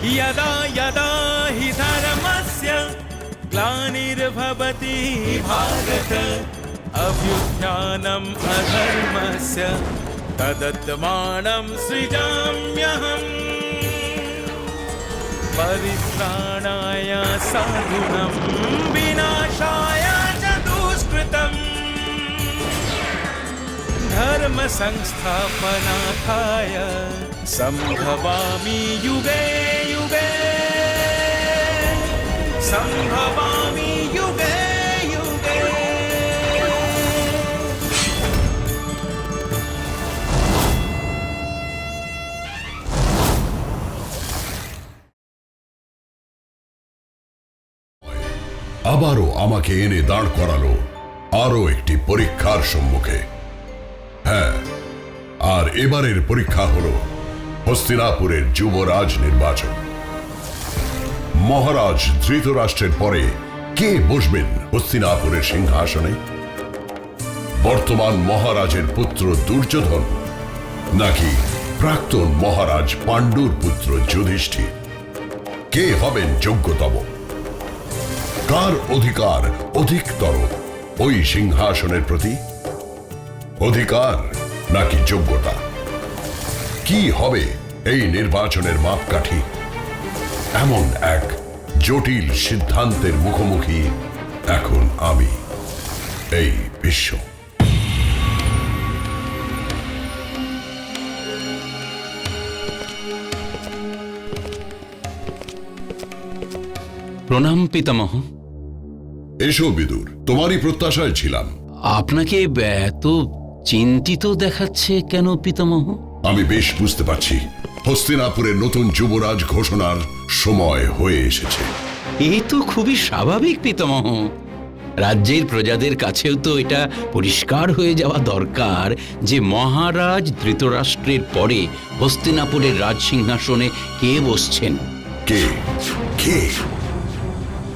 यदा यदा हि धर्मस्य ग्लानिर्भवति भारत अभ्युत्थानम् अधर्मस्य तदात्मानं सृजाम्यहम् परित्राणाय साधूनां विनाशाय च दुष्कृतम् धर्म संस्थापनार्थाय संभवामि युगे युगे संभवामि युगे युगे। আবারও আমাকে এনে দাঁড় করালো আরো একটি পরীক্ষার সম্মুখে। হ্যাঁ, আর এবারের পরীক্ষা হলো হস্তিনাপুরের যুবরাজ নির্বাচন। মহারাজ ধৃতরাষ্ট্রের পরে কে বসবেন হস্তিনাপুরের সিংহাসনে? বর্তমান মহারাজের পুত্র দুর্যোধন নাকি প্রাক্তন মহারাজ পাণ্ডুর পুত্র যুধিষ্ঠির? কে হবেন যোগ্যতম? কার অধিকার অধিকতর ওই সিংহাসনের প্রতি? অধিকার নাকি যোগ্যতা? কি হবে এই নির্বাচনের মাপকাঠি? এমন এক জটিল সিদ্ধান্তের মুখোমুখি এখন আমি, এই বিশ্ব। প্রণাম পিতামহ। এসো বিদুর, তোমারই প্রত্যাশায় ছিলাম। আপনাকে এত চিন্তিত দেখাচ্ছে কেন পিতামহ? আমি বেশ বুঝতে পারছি, হস্তিনাপুরের নতুন যুবরাজ ঘোষণার সময় হয়ে এসেছে। এ তো খুবই স্বাভাবিক পিতামহ। রাজ্যের প্রজাদের কাছেও তো এটা পরিষ্কার হয়ে যাওয়া দরকার যে মহারাজ ধৃতরাষ্ট্রের পরে হস্তিনাপুরের রাজসিংহাসনে কে বসছেন। কে কে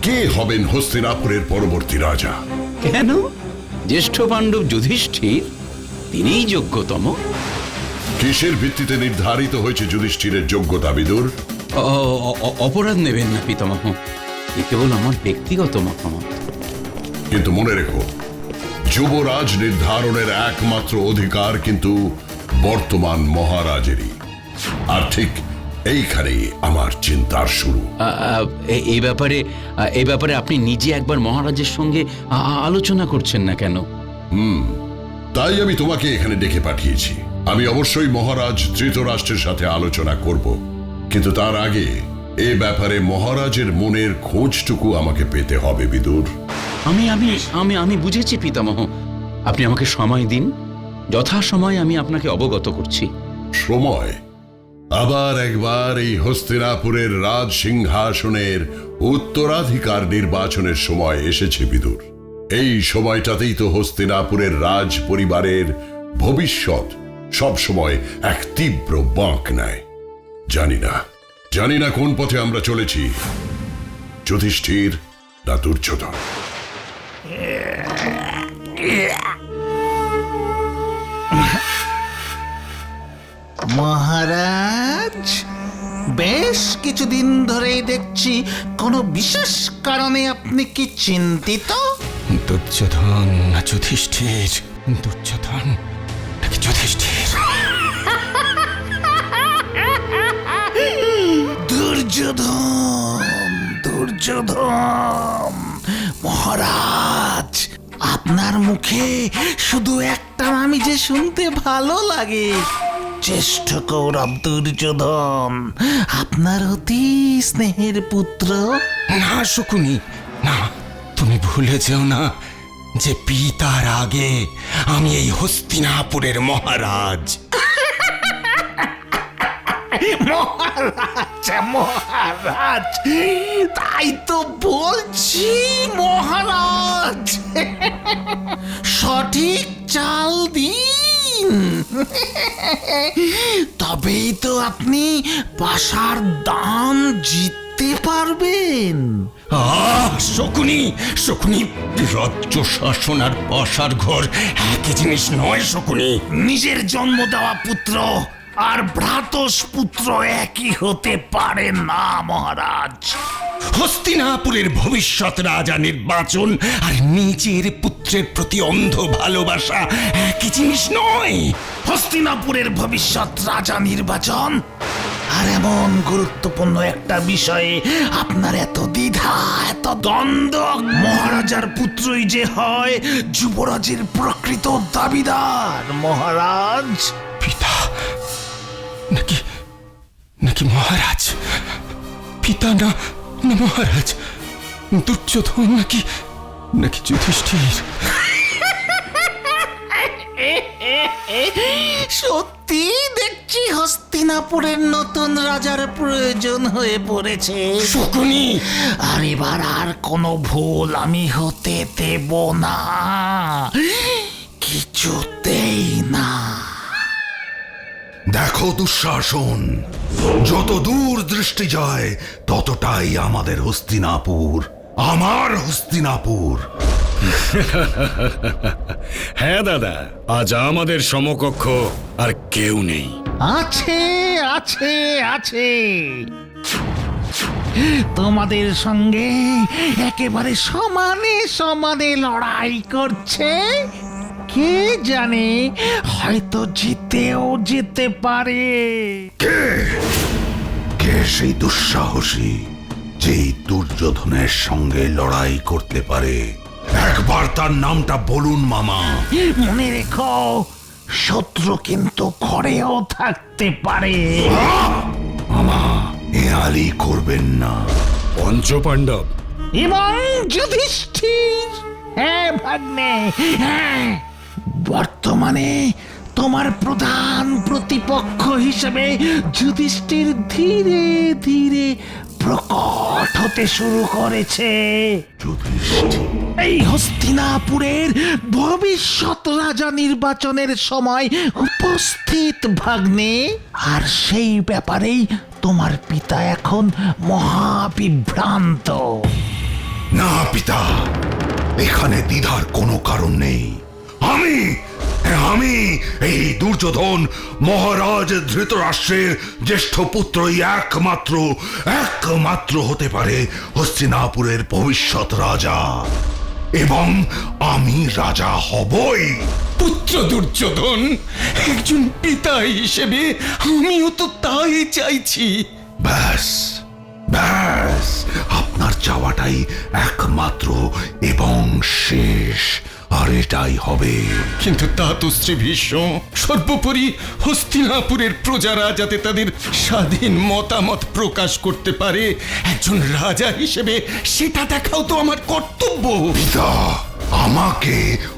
কে হবেন হস্তিনাপুরের পরবর্তী রাজা? কেন? জ্যেষ্ঠ পাণ্ডব যুধিষ্ঠির, তিনিই যোগ্যতম। কিসের ভিত্তিতে নির্ধারিত হয়েছে যুধিষ্ঠিরের যোগ্যতা বিদুর? অপরাধ নেবেন না পিতামহ, এ কেবল আমার ব্যক্তিগত মতামত। কিন্তু মনে রেখো, যুবরাজ নির্ধারণের একমাত্র অধিকার কিন্তু বর্তমান মহারাজেরই। আর ঠিক এইখানেই আমার চিন্তার শুরু। এই ব্যাপারে আপনি নিজে একবার মহারাজের সঙ্গে আলোচনা করছেন না কেন? তাই আমি তোমাকে এখানে ডেকে পাঠিয়েছি। আমি অবশ্যই মহারাজ ধৃতরাষ্ট্রের সাথে আলোচনা করব, কিন্তু তার আগে এ ব্যাপারে মহারাজের মনের খোঁজটুকু আমাকে পেতে হবে বিদুর। আমি আমি আমি আমি বুঝেছি পিতামহ, আপনি আমাকে সময় দিন, যথাসময়ে আমি আপনাকে অবগত করছি। সময়? আবার একবার এই হস্তিনাপুরের রাজ সিংহাসনের উত্তরাধিকার নির্বাচনের সময় এসেছে বিদুর। এই সময়টাতেই তো হস্তিনাপুরের রাজ পরিবারের ভবিষ্যৎ সব সময় এক তীব্র বাঁক নেয়। জানি না কোন পথে আমরা চলেছি, যুধিষ্ঠির না দুর্যোধন। মহারাজ, বেশ কিছুদিন ধরেই দেখছি কোনো বিশেষ কারণে আপনি কি চিন্তিত? দুর্যোধন না যুধিষ্ঠির? দুর্যোধন নাকি যুধিষ্ঠির? দুর্যোধন মহারাজ, আপনার মুখে শুধু একটা নামই যে শুনতে ভালো লাগে, জ্যেষ্ঠ কৌরব দুর্যোধন, আপনার অতি স্নেহের পুত্র। না শকুনি, না, তুমি ভুলে যেও না যে পিতার আগে আমি এই হস্তিনাপুরের মহারাজ। মহারাজ, তাই তো বলছি মহারাজ, সঠিক চাল দিন, তবেই তো আপনি পাশার দাম জিততে পারবেন। শকুনি, রাজ্য শাসন আর পাশার ঘর একই জিনিস নয় শকুনি। নিজের জন্ম দেওয়া পুত্র আর ভ্রাতস পুত্র একই হতে পারে না মহারাজ। হস্তিনাপুরের ভবিষ্যৎ রাজা নির্বাচন আর নিজের পুত্রের প্রতি অন্ধ ভালোবাসা একই জিনিস নয়। হস্তিনাপুরের ভবিষ্যৎ রাজা নির্বাচন আর এমন গুরুত্বপূর্ণ একটা বিষয়ে আপনার এত দ্বিধা, এত দ্বন্দ্ব। মহারাজার পুত্রই যে হয় যুবরাজের প্রকৃত দাবিদার মহারাজ। পিতা নাকি নাকি মহারাজ? পিতা না না মহারাজ? দুর্যোধন নাকি নাকি যুধিষ্ঠির? সত্যি দেখছি হস্তিনাপুরের নতুন রাজার প্রয়োজন হয়ে পড়েছে। শকুনি! আর এবার আর কোনো ভুল আমি হতে দেব না, কিছুতেই না। দেখো দুঃশাসন, যত দূর দৃষ্টি যায় ততটাই আমাদের হস্তিনাপুর, আমার হস্তিনাপুর। হ্যাঁ দাদা, আজ আমাদের সমকক্ষ আর কেউ নেই। আছে আছে আছে, তোমাদের সঙ্গে একেবারে সমানে সমানে লড়াই করছে। কে জানে, হয়তো জিতেও যেতে পারে। কে কে সেই দুঃসাহসী যেই দুর্যোধনের সঙ্গে লড়াই করতে পারে? একবার তার নামটা বলুন মামা। মনে রেখো, শত্রু কিন্তু ঘরেও থাকতে পারে। মামা, এ আলি করবেন না। পঞ্চপাণ্ডব এবং যুধিষ্ঠির। হ্যাঁ ভাগ্নে, হ্যাঁ, বর্তমানে তোমার প্রধান প্রতিপক্ষ হিসেবে যুধিষ্ঠির ধীরে ধীরে প্রকট হতে শুরু করেছে। যুধিষ্ঠির? এই হস্তিনাপুরের ভবিষ্যৎ রাজা নির্বাচনের সময় উপস্থিত ভাগ্নে। আর সেই ব্যাপারেই তোমার পিতা এখন মহাবিভ্রান্ত। না পিতা, এখানে দ্বিধার কোনো কারণ নেই। আমি এই দুর্যোধন মহারাজ ধৃতরাষ্ট্রের জ্যেষ্ঠ পুত্রই একমাত্র হতে পারে হস্তিনাপুরের ভবিষ্যৎ রাজা, এবং আমি রাজা হবই। পুত্র দুর্যোধন, একজন পিতা হিসেবে আমিও তো তাই চাইছি। ব্যাস ব্যাস, আপনার চাওয়াটাই একমাত্র এবং শেষ, আর এটাই হবে। কিন্তু তা তো শ্রী ভীষ্ম, সর্বোপরি হস্তিনাপুরের প্রজারা যাতে তাদের স্বাধীন মতামত প্রকাশ করতে পারে একজন রাজা হিসেবে, সেটা দেখাও তো আমার কর্তব্য। পিতা, আমাকে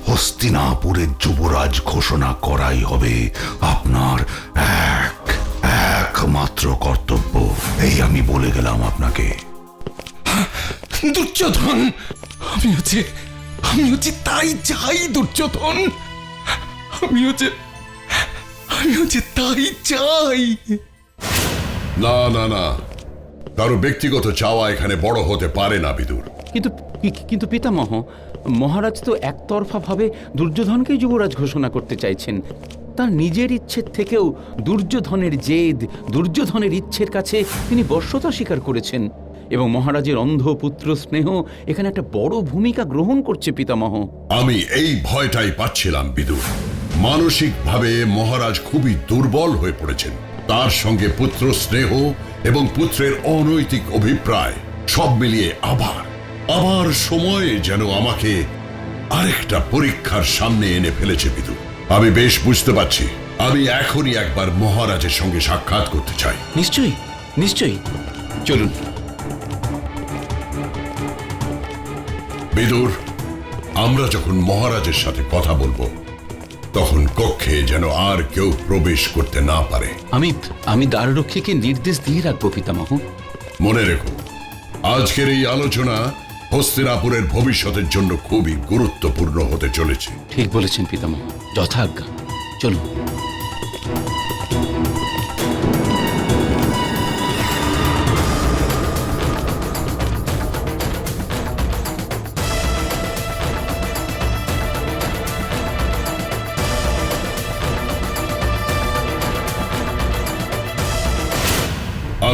হস্তিনাপুরের যুবরাজ ঘোষণা করাই হবে আপনার একমাত্র কর্তব্য। এই আমি বলে গেলাম আপনাকে। দুর্যোধন, আমি হচ্ছে তাই চাই দুর্যোধন, আমি হচ্ছে তাই চাই। না না না, কারো ব্যক্তিগত চাওয়া এখানে বড় হতে পারে না বিদুর। কিন্তু পিতামহ, মহারাজ তো একতরফাভাবে দুর্যোধনকেই যুবরাজ ঘোষণা করতে চাইছেন। তার নিজের ইচ্ছের থেকেও দুর্যোধনের জেদ, দুর্যোধনের ইচ্ছের কাছে তিনি বশ্যতা স্বীকার করেছেন, এবং মহারাজের অন্ধ পুত্র স্নেহ এখানে একটা বড় ভূমিকা গ্রহণ করছে পিতামহ। আমি এই ভয়টাই পাচ্ছিলাম বিদুর। মানসিকভাবে মহারাজ খুবই দুর্বল হয়ে পড়েছেন। তার সঙ্গে পুত্র স্নেহ এবং পুত্রের অনৈতিক অভিপ্রায় সব মিলিয়ে আবার সময়ে যেন আমাকে আরেকটা পরীক্ষার সামনে এনে ফেলেছে বিদুর। আমি বেশ বুঝতে পারছি। আমি এখনই একবার মহারাজের সঙ্গে সাক্ষাৎ করতে চাই। নিশ্চয়ই নিশ্চয়ই, চলুন। বিদুর, আমরা যখন মহারাজের সাথে কথা বলবো তখন কক্ষে যেন আর কেউ প্রবেশ করতে না পারে। আমি দ্বাররক্ষীকে নির্দেশ দিয়ে রাখবো পিতামহ। মনে রেখো, আজকের এই আলোচনা হস্তিনাপুরের ভবিষ্যতের জন্য খুবই গুরুত্বপূর্ণ হতে চলেছে। ঠিক বলেছেন পিতামহ, যথাজ্ঞা, চলুন।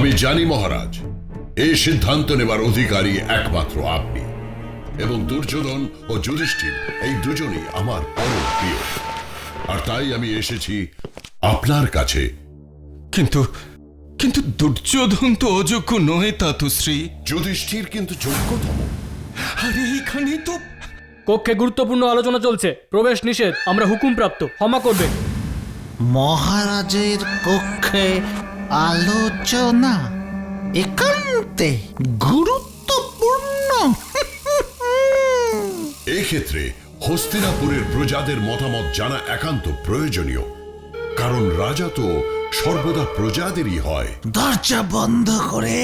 আমি জানি মহারাজ, এই সিদ্ধান্ত নেবার অধিকারী একমাত্র আপনি, এবং দুর্যোধন ও যুধিষ্ঠির এই দুজনই আমার পরম প্রিয়, আর তাই আমি এসেছি আপনার কাছে। কিন্তু কিন্তু দুর্যোধন তো অযোগ্য নয় তাতুশ্রী। যুধিষ্ঠির কিন্তু যোগ্যতম। আরে এখানে তো কক্ষে গুরুত্বপূর্ণ আলোচনা চলছে, প্রবেশ নিষেধ, আমরা হুকুম প্রাপ্ত, ক্ষমা করবে। মহারাজের কক্ষে আলোচনা একান্তে গুরুত্বপূর্ণ। এই ক্ষেত্রে হস্তিনাপুরের প্রজাদের মতামত জানা একান্ত প্রয়োজনীয়, কারণ রাজা তো সর্বদা প্রজাদেরই হয়। দরজা বন্ধ করে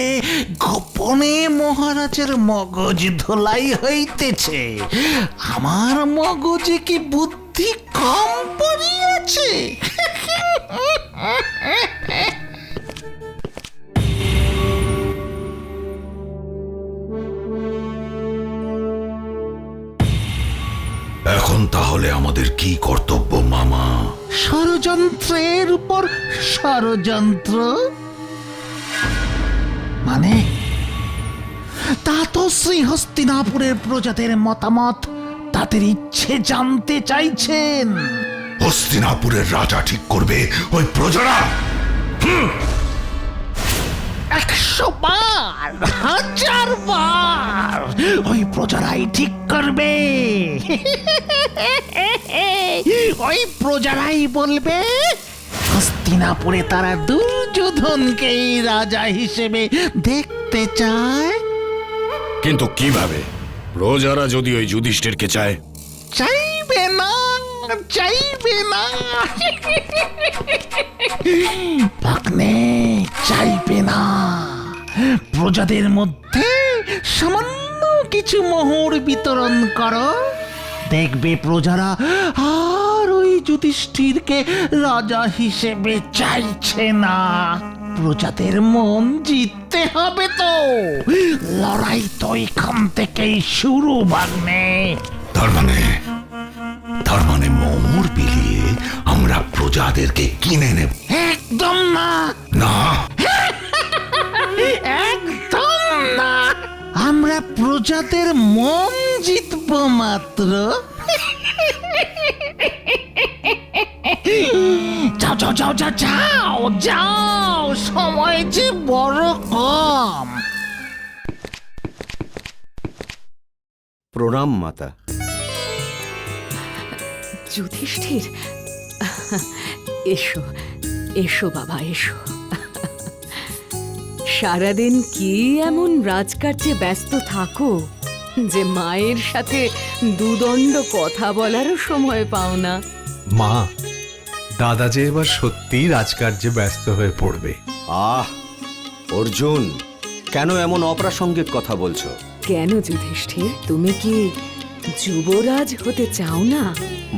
গোপনে মহারাজের মগজ ধোলাই হইতেছে। আমার মগজে কি বুদ্ধি কম পড়িয়াছে? এখন তাহলে আমাদের কি কর্তব্য মামা? ষড়যন্ত্রের উপর ষড়যন্ত্র মানে? তা তো শ্রী হস্তিনাপুরের প্রজাদের মতামত, তাদের ইচ্ছে জানতে চাইছেন। হস্তিনাপুরের রাজা ঠিক করবে ওই প্রজারা? 100 বার, 1000 বার ওই প্রজারাই ঠিক করবে। ওই প্রজারাই বলবে হস্তিনাপুরে তারা দুর্যোধনকেই রাজা হিসেবে দেখতে চায়। কিন্তু কিভাবে? প্রজারা যদি ওই যুধিষ্ঠিরকে চায়? চাইবে না, চাইবে না ভাগ্নে, চাইবে না। প্রজাদের মধ্যে সামান্য কিছু মোহর বিতরণ করো, দেখবে প্রজারা আর ওই যুধিষ্ঠিরকে রাজা হিসেবে চাইছে না। প্রজাদের মন জিততে হবে তো, লড়াই তো এখান থেকেই শুরু ভাগ্নে। তার মানে মোহর বিলিয়ে আমরা প্রজাদেরকে কিনে নেব? একদম না, না, একদম না। আমরা প্রজাদের মন জিতব মাত্র। যাও যাও যাও যাও যাও যাও, সময় যে বড় কম। প্রণাম মাতা। যুধিষ্ঠির, এসো এসো বাবা, এসো। সারাদিন কি এমন রাজকার্যে ব্যস্ত থাকো যে মায়ের সাথে দুদণ্ড কথা বলারও সময় পাও না? মা, দাদা যে এবার সত্যিই রাজকার্যে ব্যস্ত হয়ে পড়বে। আহ অর্জুন, কেন এমন অপ্রাসঙ্গিক কথা বলছো? কেন যুধিষ্ঠির, তুমি কি যুবরাজ হতে চাও না?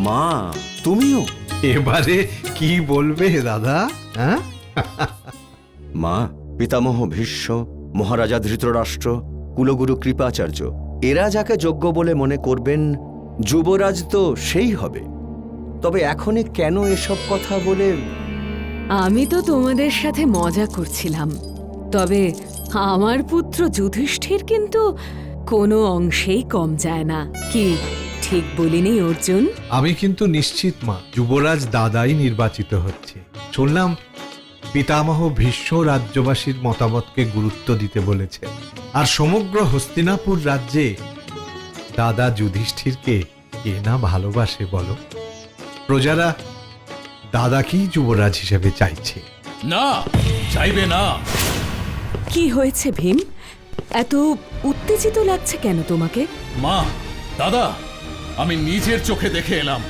মা, তুমিও? এবারে কি বলবে দাদা? হ্যাঁ, মা, পিতামহ ভীষ্ম, মহারাজা ধৃতরাষ্ট্র, কুলগুরু কৃপাচার্য, এরা যাকে যোগ্য বলে মনে করবেন যুবরাজ তো সেই হবে। তবে এখনই কেন এসব কথা বলে? আমি তো তোমাদের সাথে মজা করছিলাম, তবে আমার পুত্র যুধিষ্ঠির কিন্তু কোনো অংশেই কম যায় না। কি ঠিক বলিনি অর্জুন? আমি কিন্তু নিশ্চিত মা, যুবরাজ দাদাই নির্বাচিত হচ্ছে। শুনলাম পিতামহ ভীষ্ম রাজ্যবাসীর মতামতকে গুরুত্ব দিতে বলেছে, আর সমগ্র হস্তিনাপুর রাজ্যে দাদা যুধিষ্ঠিরকে কে না ভালোবাসে বলো? প্রজারা দাদাকেই যুবরাজ হিসেবে চাইছে। না, চাইবে না। কি হয়েছে ভীম? এত উত্তেজিত লাগছে কেন তোমাকে? মা, দাদা, আমি নিজের চোখে দেখে এলাম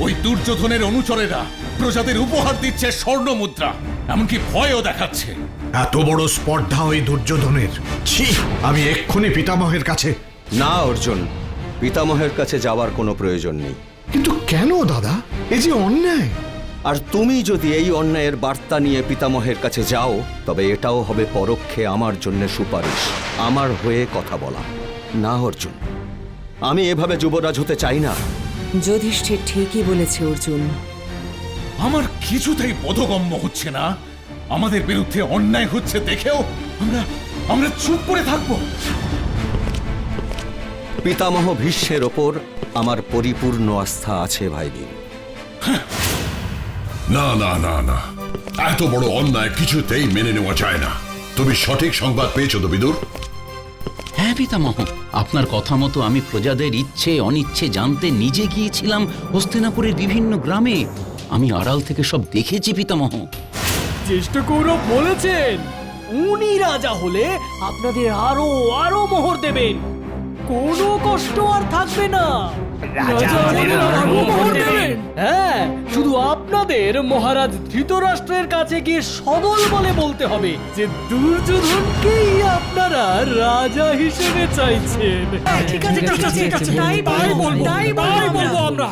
ওই দুর্যোধনের অনুচরেরা প্রজাদের উপহার দিচ্ছে স্বর্ণ মুদ্রা, এমনকি ভয়ও দেখাচ্ছে। এত বড় স্পর্ধা ওই দুর্যোধনের! ছি! আমি এক্ষুনি পিতামহের কাছে। না অর্জুন, পিতামহের কাছে যাওয়ার কোনো প্রয়োজন নেই। কিন্তু কেন দাদা? এ যে অন্যায়। আর তুমি যদি এই অন্যায়ের বার্তা নিয়ে পিতামহের কাছে যাও, তবে এটাও হবে পরোক্ষে আমার জন্য সুপারিশ, আমার হয়ে কথা বলা। না অর্জুন, আমি এভাবে যুবরাজ হতে চাই না। যুধিষ্ঠির ঠিকই বলেছে অর্জুন। আমার কিছুতেই বোধগম্য হচ্ছে না আমাদের বিরুদ্ধে অন্যায় হচ্ছে দেখেও আমরা আমরা চুপ করে থাকবো? পিতামহ ভীষ্মের ওপর আমার পরিপূর্ণ আস্থা আছে ভাইবীর। না না না না, এত বড় অন্যায় কিছুতেই মেনে নেওয়া যায় না। তুমি সঠিক সংবাদ পেয়েছো তো বিদুর? হ্যাঁ পিতামহ, আপনার কথা মতো আমি প্রজাদের ইচ্ছে অনিচ্ছে জানতে নিজে গিয়েছিলাম হস্তিনাপুরের বিভিন্ন গ্রামে। আমি আড়াল থেকে সব দেখেছি পিতামহ। জ্যেষ্ঠ কৌরব বলেছেন উনি রাজা হলে আপনাদের আরো আরো মোহর দেবেন, কোনো কষ্ট আর থাকবে না। রাজা আমাদের আরো মোহর দেবেন। হ্যাঁ, শুধু আপনাদের মহারাজ ধৃতরাষ্ট্রের কাছে গিয়ে সদল বলে বলতে হবে যে দুর্যোধনকেই আপনারা রাজা হিসেবে চাইছেন। ঠিক আছে তাই বলবো আমরা।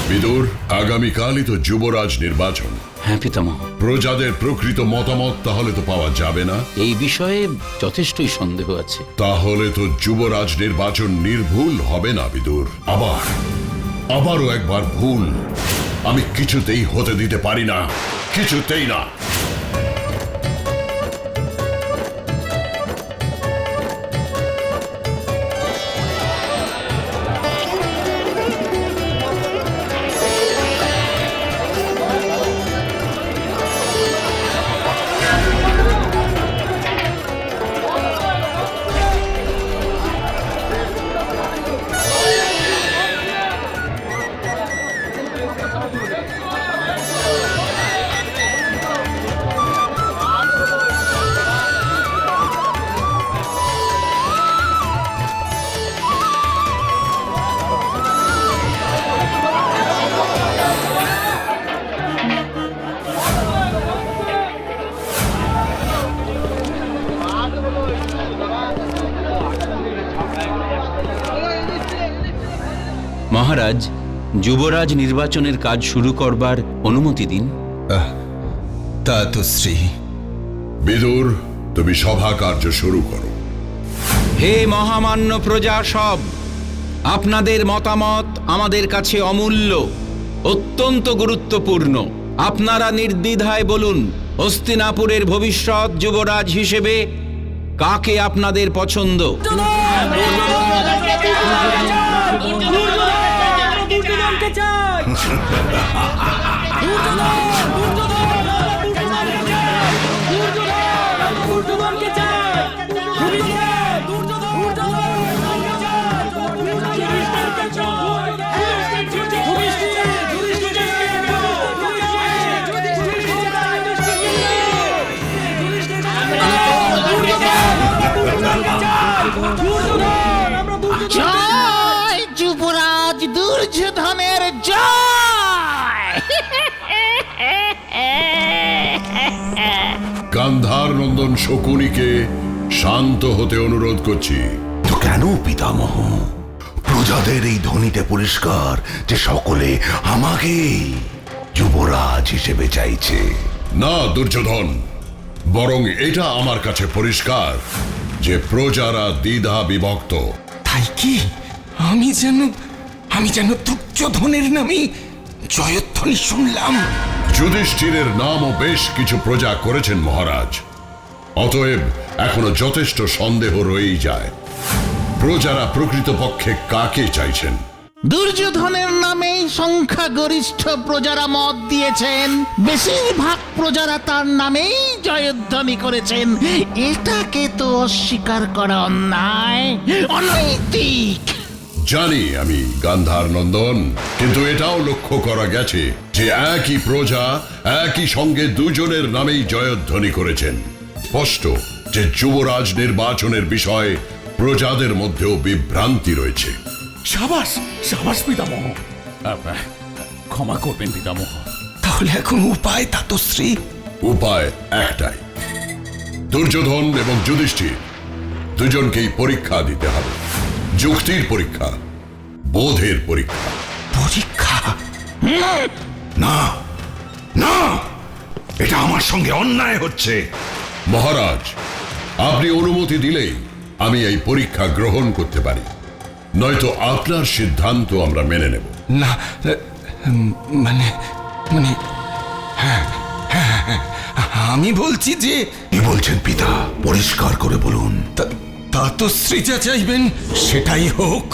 বিদুর, আগামীকালই তো যুবরাজ নির্বাচন। হ্যাঁ পিতামহ। প্রজাদের প্রকৃত মতামত তাহলে তো পাওয়া যাবে না। এই বিষয়ে যথেষ্টই সন্দেহ আছে। তাহলে তো যুবরাজ নির্বাচন নির্ভুল হবে না বিদুর। আবারও একবার ভুল আমি কিছুতেই হতে দিতে পারি না, কিছুতেই না। মহারাজ, যুবরাজ নির্বাচনের কাজ শুরু করবার অনুমতি দিন। তা তো শ্রী। বিদুর, তুমি সভা কার্য শুরু করো। হে মহামান্য প্রজা সব, আপনাদের মতামত আমাদের কাছে অমূল্য, অত্যন্ত গুরুত্বপূর্ণ। আপনারা নির্দ্বিধায় বলুন, হস্তিনাপুরের ভবিষ্যৎ যুবরাজ হিসেবে কাকে আপনাদের পছন্দ? জয় যুবরাজ দুর্যোধনের জয়। গান্ধার নন্দন শকুনিকে শান্ত হতে অনুরোধ করছি। তো কেন পিতামহ? প্রজাদের এই ধ্বনিতে পরিষ্কার যে সকলে আমাকে যুবরাজ হিসেবে চাইছে। না দুর্যোধন, বরং এটা আমার কাছে পরিষ্কার যে প্রজারা দ্বিধা বিভক্ত। তাই কি? আমি যেন দুর্যোধনের নামে জয়ধ্বনি শুনলাম। যুধিষ্ঠিরের নামও বেশ কিছু প্রজা করেছেন মহারাজ। অতএব এখনো যথেষ্ট সন্দেহ রয়েই যায় প্রজারা প্রকৃতপক্ষে কাকে চাইছেন। দুর্যোধনের নামেই সংখ্যাগরিষ্ঠ প্রজারা মত দিয়েছেন, বেশিরভাগ প্রজারা তার নামেই জয়ধ্বনি করেছেন। এটাকে তো অস্বীকার করা অন্যায়, অনৈতিক। জানি আমি গান্ধার নন্দন, কিন্তু এটাও লক্ষ্য করা গেছে যে একই প্রজা একই সঙ্গে দুজনের নামেই জয়ধ্বনি করেছেন। স্পষ্ট যে যুবরাজ নির্বাচনের বিষয়ে প্রজাদের মধ্যেও বিভ্রান্তি রয়েছে। সাবাস সাবাস পিতামহ। ক্ষমা করবেন পিতামহ। তাহলে এখন উপায় তা তো শ্রী? উপায় একটাই, দুর্যোধন এবং যুধিষ্ঠির দুজনকেই পরীক্ষা দিতে হবে। যুক্তির পরীক্ষা, বোধের পরীক্ষা। পরীক্ষা? না না, এটা আমার সঙ্গে অন্যায় হচ্ছে। মহারাজ, আপনি অনুমতি দিলেই আমি এই পরীক্ষা গ্রহণ করতে পারি, নয়তো আপনার সিদ্ধান্ত আমরা মেনে নেব। না মানে মানে হ্যাঁ, আমি বলছি যে কি বলছেন পিতা পরিষ্কার করে বলুন। তা তো শ্রীজা চাইবেন সেটাই হোক।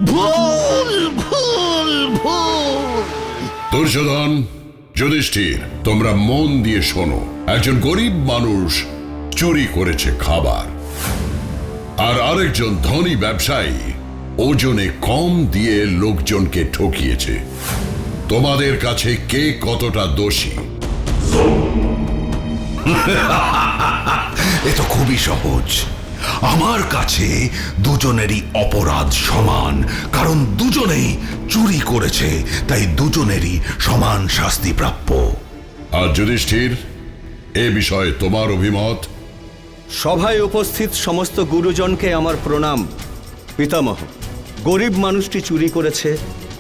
ভুল ভুল ভুল। দুর্যোধন, যুধিষ্ঠির, তোমরা মন দিয়ে শোনো। একজন গরিব মানুষ চুরি করেছে খাবার, আর আরেকজন ধনী ব্যবসায়ী ওজনে কম দিয়ে লোকজনকে ঠকিয়েছে। তোমাদের কাছে কে কতটা দোষী? এ তো খুবই সহজ। আমার কাছে দুজনেরই অপরাধ সমান, কারণ দুজনেই চুরি করেছে, তাই দুজনেরই সমান শাস্তি প্রাপ্য। আর যুধিষ্ঠির, এ বিষয়ে তোমার অভিমত? সভায় উপস্থিত সমস্ত গুরুজনকে আমার প্রণাম। পিতামহ, গরিব মানুষটি চুরি করেছে,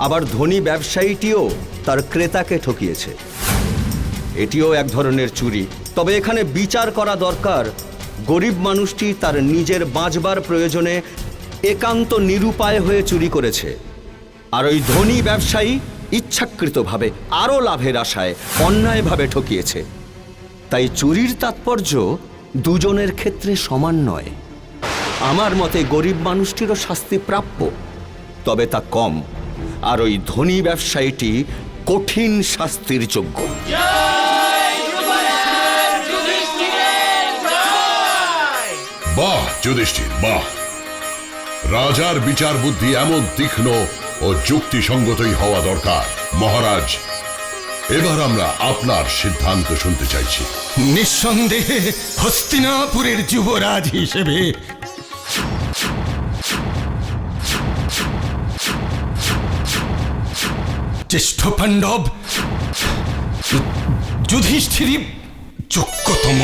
আবার ধনী ব্যবসায়ীটিও তার ক্রেতাকে ঠকিয়েছে। এটিও এক ধরনের চুরি। তবে এখানে বিচার করা দরকার, গরিব মানুষটি তার নিজের বাঁচবার প্রয়োজনে একান্ত নিরুপায় হয়ে চুরি করেছে, আর ওই ধনী ব্যবসায়ী ইচ্ছাকৃতভাবে আরও লাভের আশায় অন্যায়ভাবে ঠকিয়েছে। তাই চুরির তাৎপর্য দুজনের ক্ষেত্রে সমান নয়। আমার মতে গরিব মানুষটিরও শাস্তি প্রাপ্য, তবে তা কম, আর ওই ধনী ব্যবসায়ীটি কঠিন শাস্তির যোগ্য। বাহ যুধিষ্ঠির, বাহ! রাজার বিচার বুদ্ধি এমন তীক্ষ্ণ ও যুক্তিসঙ্গতই হওয়া দরকার। মহারাজ, এবার আমরা আপনার সিদ্ধান্ত শুনতে চাইছি। নিঃসন্দেহে হস্তিনাপুরের যুবরাজ হিসেবে জ্যেষ্ঠ পাণ্ডব যুধিষ্ঠিরই যোগ্যতম।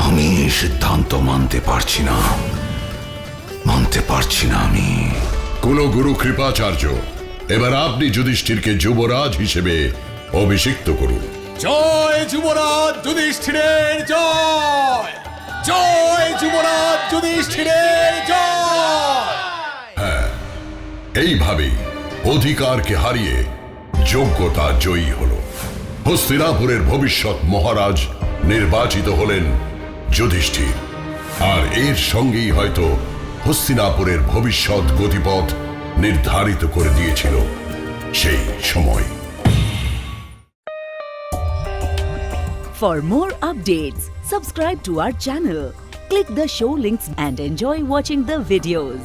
আমি এই সিদ্ধান্ত মানতে পারছি না আমি। কুলগুরু কৃপাচার্য, এবার আপনি যুধিষ্ঠিরকে যুবরাজ হিসেবে অভিষিক্ত করুন। জয় যুবরাজ যুধিষ্ঠিরের জয়! জয় যুবরাজ যুধিষ্ঠিরের জয়! এইভাবেই অধিকারকে হারিয়ে যোগ্যতা জয়ী হল। হস্তিনাপুরের ভবিষ্যৎ মহারাজ নির্বাচিত হলেন যুধিষ্ঠির, আর এর সঙ্গেই হয়তো হস্তিনাপুরের ভবিষ্যৎ গতিপথ নির্ধারিত করে দিয়েছিল সেই সময়। For more updates, subscribe to our channel, click the show links and enjoy watching the videos.